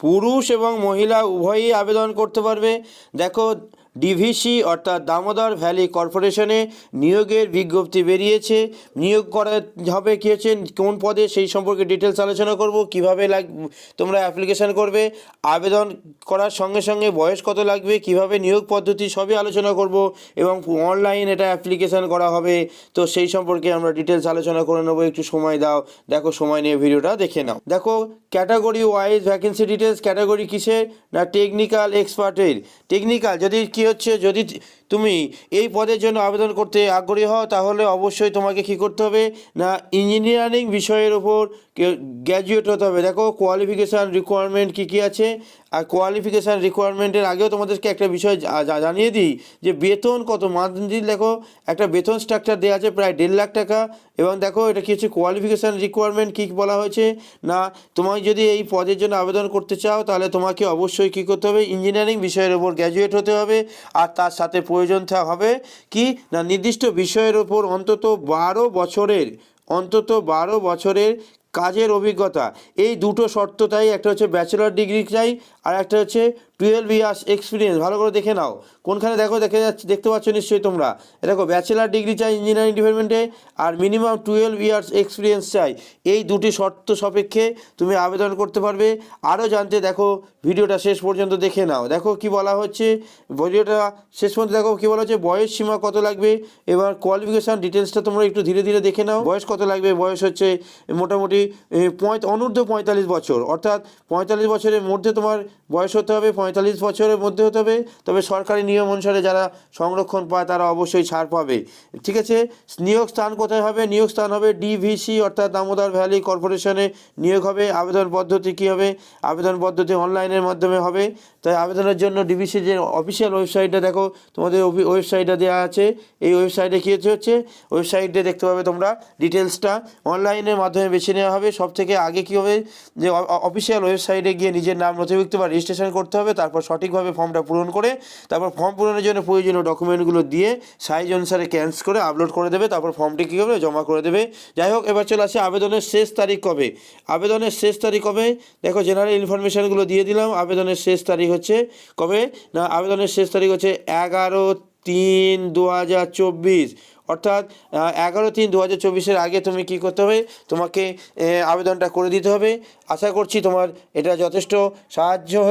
পুরুষ এবং মহিলা উভয়ই আবেদন করতে পারবে। দেখো, ডিভিসি অর্থাৎ দামোদর ভ্যালি কর্পোরেশনে নিয়োগের বিজ্ঞপ্তি বেরিয়েছে। নিয়োগ করা হবে কী হচ্ছে, কোন পদে, সেই সম্পর্কে ডিটেলস আলোচনা করব। কীভাবে তোমরা অ্যাপ্লিকেশান করবে, আবেদন করার সঙ্গে সঙ্গে বয়স কত লাগবে, কিভাবে নিয়োগ পদ্ধতি, সবই আলোচনা করব। এবং অনলাইন এটা অ্যাপ্লিকেশান করা হবে, তো সেই সম্পর্কে আমরা ডিটেলস আলোচনা করে নেবো। একটু সময় দাও, দেখো সময় নিয়ে ভিডিওটা দেখে নাও। দেখো, category wise vacancy details. Category কিসের না, টেকনিক্যাল এক্সপার্টের। টেকনিক্যাল যদি কী হচ্ছে, যদি তুমি এই পদের জন্য আবেদন করতে আগ্রহী হও, তাহলে অবশ্যই তোমাকে কী করতে হবে না, ইঞ্জিনিয়ারিং বিষয়ের ওপর গ্র্যাজুয়েট হতে হবে। দেখো, কোয়ালিফিকেশান রিকোয়ারমেন্ট কী কী আছে। আর কোয়ালিফিকেশান রিকোয়ারমেন্টের আগেও তোমাদেরকে একটা বিষয় জানিয়ে দিই যে বেতন কত মান্থলি। দেখো, একটা বেতন স্ট্রাকচার দেওয়া আছে প্রায় 1.5 লাখ টাকা। এবং দেখো, এটা কী হচ্ছে, কোয়ালিফিকেশান রিকোয়ারমেন্ট কী বলা হয়েছে না, তোমায় যদি এই পদের জন্য আবেদন করতে চাও, তাহলে তোমাকে অবশ্যই কী করতে হবে, ইঞ্জিনিয়ারিং বিষয়ের ওপর গ্র্যাজুয়েট হতে হবে। আর তার সাথে প্রয়োজন হবে কি না, নির্দিষ্ট বিষয়ের ওপর অন্তত 12 বছরের কাজের অভিজ্ঞতা। এই দুটো শর্ত তাই, একটা হচ্ছে ব্যাচেলর ডিগ্রি চাই, আর একটা হচ্ছে 12 ইয়ার্স এক্সপিরিয়েন্স। ভালো করে দেখে নাও কোনখানে, দেখতে পাচ্ছ নিশ্চয়ই তোমরা। দেখো, ব্যাচেলর ডিগ্রি চাই ইঞ্জিনিয়ারিং ডিপার্টমেন্টে, আর মিনিমাম 12 ইয়ার্স এক্সপিরিয়েন্স চাই। এই দুটি শর্ত সাপেক্ষে তুমি আবেদন করতে পারবে। আরও জানতে দেখো ভিডিওটা শেষ পর্যন্ত দেখে নাও। দেখো কি বলা হচ্ছে, ভিডিওটা শেষ পর্যন্ত দেখো কি বলা হচ্ছে, বয়স সীমা কত লাগবে। এবার কোয়ালিফিকেশান ডিটেলসটা তোমরা একটু ধীরে ধীরে দেখে নাও। বয়স কত লাগবে, বয়স হচ্ছে মোটামুটি অনূর্ধ্ব 45 বছর, অর্থাৎ 45 বছরের মধ্যে তোমার বয়স হতে হবে, 45 বছরের মধ্যে হতে হবে। তবে সরকারি নিয়ম অনুসারে যারা সংরক্ষণ পায় তারা অবশ্যই ছাড় পাবে। ঠিক আছে, নিয়োগ স্থান কোথায় হবে, নিয়োগ স্থান হবে ডিভিসি অর্থাৎ দামোদর ভ্যালি কর্পোরেশনে নিয়োগ হবে। আবেদন পদ্ধতি কী হবে, আবেদন পদ্ধতি অনলাইনের মাধ্যমে হবে। তাই আবেদনের জন্য ডিভিসির যে অফিসিয়াল ওয়েবসাইটটা দেখো, তোমাদের ওয়েবসাইটটা দেওয়া আছে। এই ওয়েবসাইটে কী হচ্ছে, ওয়েবসাইটে দেখতে পাবে তোমরা ডিটেলসটা। অনলাইনের মাধ্যমে বেছে নেওয়া হবে। সব থেকে আগে কী হবে, যে অফিসিয়াল ওয়েবসাইটে গিয়ে নিজের নাম নথিভুক্ত বা রেজিস্ট্রেশন করতে হবে। তারপর সঠিকভাবে ফর্মটা পূরণ করে, তারপর ফর্ম পূরণের জন্য প্রয়োজনীয় ডকুমেন্টগুলো দিয়ে সাইজ অনুসারে ক্যান্স করে আপলোড করে দেবে। তারপর ফর্মটি কী হবে, জমা করে দেবে। যাই হোক, এবার চলে আসে আবেদনের শেষ তারিখ কবে। আবেদনের শেষ তারিখ কবে, দেখো জেনারেল ইনফরমেশানগুলো দিয়ে দিলাম। আবেদনের শেষ তারিখ হচ্ছে কবে না, আবেদনের শেষ তারিখ হচ্ছে 11/3/2024, অর্থাৎ 11/3/2024 আগে তুমি কী করতে হবে, তোমাকে আবেদনটা করে দিতে হবে। আশা করছি তোমার এটা যথেষ্ট সাহায্য হয়েছে।